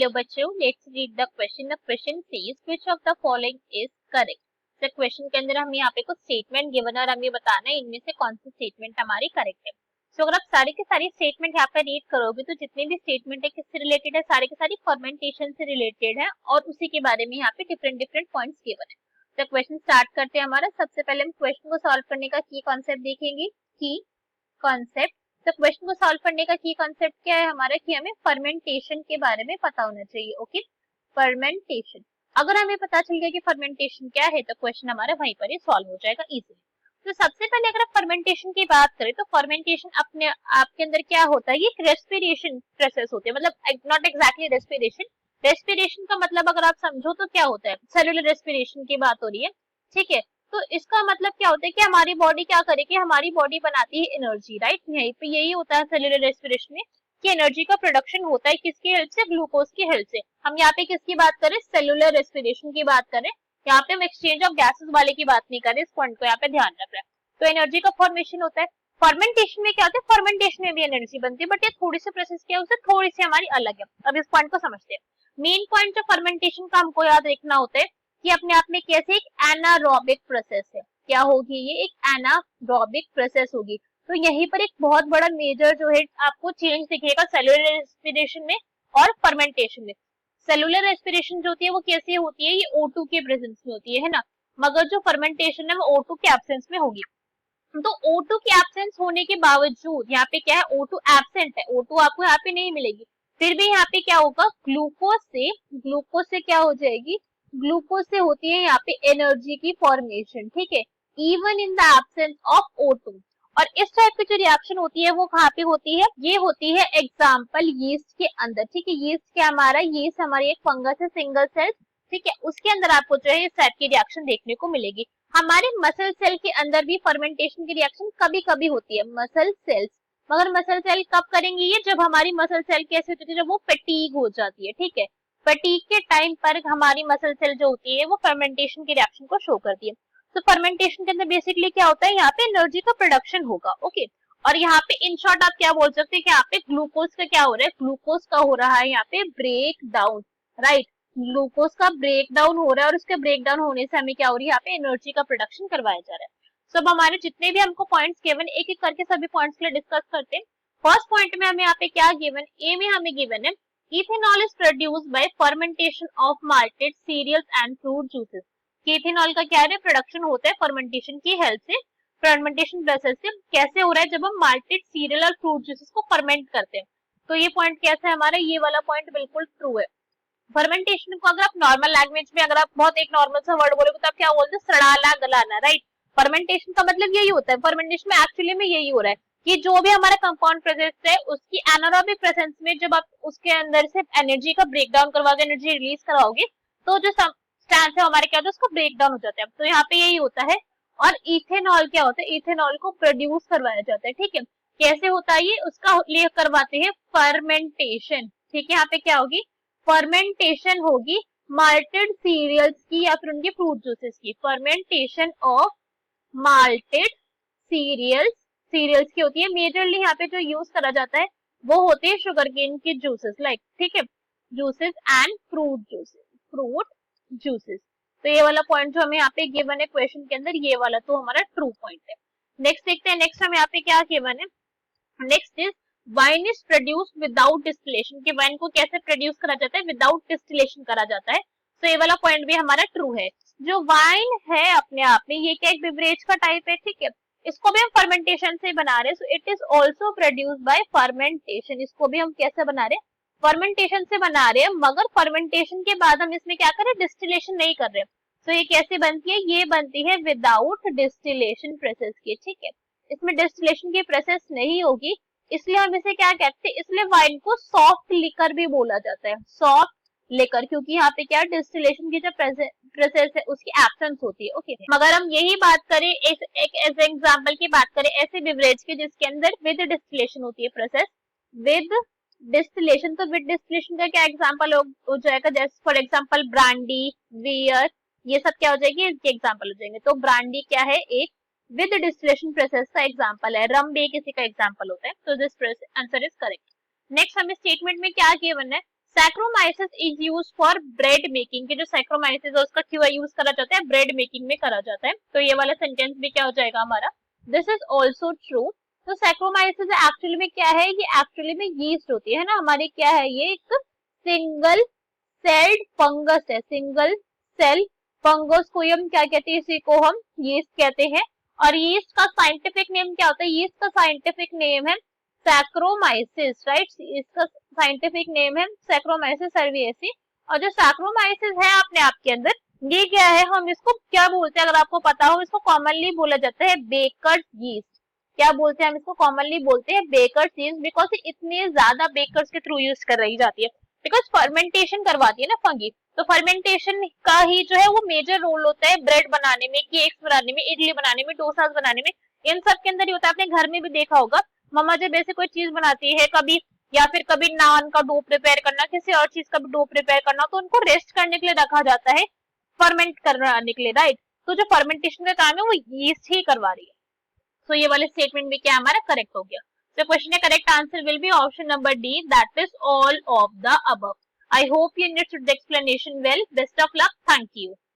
Dear बच्चों, let's read the question says which of the following is correct. तो question के अंदर हमें यहाँ पे कुछ स्टेटमेंट गिवन और हमें बताना है इनमें से कौन सी स्टेटमेंट हमारी करेक्ट है। तो अगर आप सारी की सारी स्टेटमेंट यहाँ पे रीड करोगे तो जितने भी स्टेटमेंट है किससे रिलेटेड है, सारी की सारी फर्मेंटेशन से रिलेटेड है और उसी के बारे में यहाँ पे डिफरेंट डिफरेंट पॉइंट्स गिवन है। तो क्वेश्चन स्टार्ट करते हैं हमारा। सबसे पहले हम क्वेश्चन को सॉल्व करने का की कॉन्सेप्ट देखेंगे। की कॉन्सेप्ट, तो क्वेश्चन को सॉल्व करने का की कॉन्सेप्ट क्या है हमारा कि हमें फर्मेंटेशन के बारे में पता होना चाहिए। ओके, फर्मेंटेशन अगर हमें पता चल गया कि फर्मेंटेशन क्या है तो क्वेश्चन हमारा वहीं पर ही सॉल्व हो जाएगा इजीली। तो सबसे पहले अगर आप फर्मेंटेशन की बात करें तो फर्मेंटेशन अपने आपके अंदर क्या होता है, ये एक रेस्पिरेशन प्रोसेस होती है, मतलब नॉट एग्जैक्टली रेस्पिरेशन। रेस्पिरेशन का मतलब अगर आप समझो तो क्या होता है, सेलुलर रेस्पिरेशन की बात हो रही है, ठीक है। तो इसका मतलब क्या होता है कि हमारी बॉडी क्या करेगी, हमारी बॉडी बनाती है एनर्जी, राइट। यहीं पे यही होता है सेलुलर रेस्पिरेशन में कि एनर्जी का प्रोडक्शन होता है किसकी हेल्प से, ग्लूकोज की हेल्प से। हम यहाँ पे किसकी बात करें, सेलुलर रेस्पिरेशन की बात करें। यहाँ पे हम एक्सचेंज ऑफ गैसेस वाले की बात नहीं करें, इस पॉइंट को यहाँ पे ध्यान रख रहे हैं। तो एनर्जी का फॉर्मेशन होता है। फर्मेंटेशन में क्या होता है, फर्मेंटेशन में भी एनर्जी बनती है बट ये थोड़ी सी प्रोसेस क्या है उससे थोड़ी सी हमारी अलग है। अब इस पॉइंट को समझते हैं। मेन पॉइंट जो फर्मेंटेशन का हमको याद रखना होता है कि अपने आप में कैसे एक एनारोबिक प्रोसेस है। क्या होगी, ये एक एनारोबिक प्रोसेस होगी। तो यहीं पर एक बहुत बड़ा मेजर जो है आपको चेंज दिखेगा सेलुलर रेस्पिरेशन में और फर्मेंटेशन में। सेलुलर रेस्पिरेशन जो होती है वो कैसे होती है, ये O2 के प्रेजेंस में होती है ना, मगर जो फर्मेंटेशन है वो O2 के एब्सेंस में होगी। तो O2 के एब्सेंस होने के बावजूद यहाँ पे क्या है, O2 एब्सेंट है, O2 आपको यहाँ पे नहीं मिलेगी, फिर भी यहाँ पे क्या होगा, ग्लूकोज से क्या हो जाएगी, ग्लूकोज से होती है यहाँ पे एनर्जी की फॉर्मेशन, ठीक है, even in the absence of O2। और इस टाइप की जो रिएक्शन होती है वो कहाँ पे होती है, ये होती है एग्जाम्पल यीस्ट के अंदर, ठीक है। यीस्ट क्या हमारा, यीस्ट हमारी एक फंगस है, सिंगल सेल, ठीक है, उसके अंदर आपको जो है इस टाइप की रिएक्शन देखने को मिलेगी। हमारे मसल सेल के अंदर भी फर्मेंटेशन की रिएक्शन कभी कभी होती है, मसल सेल्स, मगर मसल सेल कब करेंगे ये, जब हमारी मसल सेल कैसे होती है, जब वो फटीग हो जाती है, ठीक है। फटीग के टाइम पर हमारी मसल सेल जो होती है वो फर्मेंटेशन की रिएक्शन को शो करती है। तो फर्मेंटेशन के अंदर बेसिकली क्या होता है, यहाँ पे एनर्जी का प्रोडक्शन होगा, ओके। और यहाँ पे इन शॉर्ट आप क्या बोल सकते हैं कि यहाँ पे ग्लूकोज का क्या हो रहा है, ग्लूकोज का हो रहा है यहाँ पे ब्रेक डाउन, राइट। ग्लूकोज का ब्रेक डाउन हो रहा है और उसके ब्रेक डाउन होने से हमें क्या हो रही है, यहाँ पे एनर्जी का प्रोडक्शन करवाया जा रहा है। सब हमारे जितने भी हमको पॉइंट्स गिवन, एक एक करके सभी पॉइंट्स के लिए डिस्कस करते हैं। फर्स्ट पॉइंट में हमें यहाँ पे क्या गिवन, ए में हमें गिवन है ethanol is produced by fermentation of malted cereals and fruit juices. Ethanol का क्या है, प्रोडक्शन होता है फर्मेंटेशन की हेल्प से, फर्मेंटेशन प्रोसेस से। कैसे हो रहा है, जब हम माल्टेड सीरियल और फ्रूट जूसेस को फर्मेंट करते हैं। तो ये पॉइंट कैसा है हमारा, ये वाला पॉइंट बिल्कुल ट्रू है। फर्मेंटेशन को अगर आप नॉर्मल लैंग्वेज में, अगर आप बहुत एक नॉर्मल सा वर्ड बोलोगे तो आप क्या बोलते हैं, सड़ाला गलाना, राइट। फर्मेंटेशन का मतलब यही होता है, फर्मेंटेशन में एक्चुअली में यही हो रहा है कि जो भी हमारा कंपाउंड प्रोसेस है उसकी एनारोबिक प्रेजेंस में जब आप उसके अंदर से एनर्जी का ब्रेकडाउन करवाओगे, एनर्जी रिलीज कराओगे, तो जो सब्सटेंस है हमारे क्या होता है, उसको ब्रेकडाउन हो जाता है। तो यहाँ पे यही होता है। और इथेनॉल क्या होता है, इथेनॉल को प्रोड्यूस करवाया जाता है, ठीक है। कैसे होता है ये, उसका लिए करवाते हैं फर्मेंटेशन, ठीक है। यहाँ पे क्या होगी, फर्मेंटेशन होगी माल्टेड सीरियल्स की या फिर उनके फ्रूट जूसेस की। फर्मेंटेशन ऑफ माल्टेड सीरियल्स की होती है। मेजरली यहाँ पे जो यूज करा जाता है वो होते हैं शुगर केन के जूसेस, लाइक, ठीक है, जूसेस एंड फ्रूट जूसेस। तो ये वाला पॉइंट जो हमें यहाँ पे गिवन है क्वेश्चन के अंदर, ये वाला तो हमारा ट्रू पॉइंट है। नेक्स्ट देखते हैं, नेक्स्ट हमें यहाँ पे क्या गिवन है, next is wine is produced without distillation, कि वाइन को कैसे प्रोड्यूस करा जाता है, विदाउट डिस्टिलेशन करा जाता है। तो ये वाला पॉइंट भी हमारा ट्रू है। जो वाइन है अपने आप में ये क्या एक बेवरेज का टाइप है, ठीक है, इसको भी हम फर्मेंटेशन से बना रहे हैं। So it is also produced by fermentation, इसको भी हम कैसे बना रहे हैं, फर्मेंटेशन से बना रहे हैं, मगर फर्मेंटेशन के बाद हम इसमें क्या करें, डिस्टिलेशन नहीं कर रहे। तो ये कैसे बनती है, ये बनती है विदाउट डिस्टिलेशन प्रोसेस की, ठीक है। इसमें डिस्टिलेशन की प्रोसेस नहीं होगी, इसलिए हम इसे क्या कहते हैं, इसलिए वाइन को सॉफ्ट लिकर भी बोला जाता है, सॉफ्ट लिकर, क्योंकि यहाँ पे क्या डिस्टिलेशन की जो प्रोसेस है उसकी एब्सेंस होती है, ओके। मगर हम यही बात करें एक एज एग्जांपल की बात करें ऐसे बिवरेज की जिसके अंदर विद डिस्टिलेशन होती है प्रोसेस, विद डिस्टिलेशन, तो विद डिस्टिलेशन का क्या एग्जांपल हो जाएगा, जैसे फॉर एग्जांपल ब्रांडी, बियर, ये सब क्या हो जाएगी, इसके एग्जांपल हो जाएंगे। तो ब्रांडी क्या है, एक विद डिस्टिलेशन प्रोसेस का एग्जांपल है, रम भी किसी का एग्जांपल होता है। तो this answer is correct. Next हमें स्टेटमेंट में क्या गिवन है, saccharomyces is use for bread making, के जो सैक्रोमाइसिस है उसका क्यों यूज करा जाता है, ब्रेड मेकिंग में करा जाता है। तो ये वाला सेंटेंस भी क्या हो जाएगा हमारा, दिस इज ऑल्सो ट्रू। तो सैक्रोमाइसिस एक्चुअली में क्या है, ये एक्चुअली में यीस्ट होती है ना हमारी, क्या है ये, एक सिंगल सेल्ड फंगस है, सिंगल सेल फंगस को हम क्या कहते हैं, इसी को हम यीस्ट कहते हैं। और यीस्ट का साइंटिफिक नेम क्या होता है, यीस्ट का साइंटिफिक नेम है सैक्रोमाइसिस, राइट, इसका साइंटिफिक नेम है सैक्रोमाइसिस सर्विएसी। और जो सैक्रोमाइसिस है अपने आप के अंदर, ये क्या है, हम इसको क्या बोलते हैं, अगर आपको पता हो, इसको कॉमनली बोला जाता है बेकर्स यीस्ट। क्या बोलते हैं हम इसको, कॉमनली बोलते हैं बेकर्स यीस्ट, बिकॉज इतनी ज्यादा बेकर्स के थ्रू यूज कर रही जाती है, बिकॉज फर्मेंटेशन करवाती है ना फंगी। तो फर्मेंटेशन का ही जो है वो मेजर रोल होता है ब्रेड बनाने में, केक्स बनाने में, इडली बनाने में, डोसास बनाने में, इन सब के अंदर ही होता है। आपने घर में भी देखा होगा, मम्मा जब ऐसे कोई चीज बनाती है कभी, या फिर कभी नान का डो प्रिपेयर करना, किसी और चीज का डो प्रिपेयर करना, तो उनको रेस्ट करने के लिए रखा जाता है, फर्मेंट करने के लिए, राइट। तो जो फर्मेंटेशन का काम है वो यीस्ट ही करवा रही है। तो ये वाले स्टेटमेंट भी क्या हमारा करेक्ट हो गया। So question का correct answer will be option number D, that is all of the above. I hope you understood the explanation well. Best of luck. Thank you.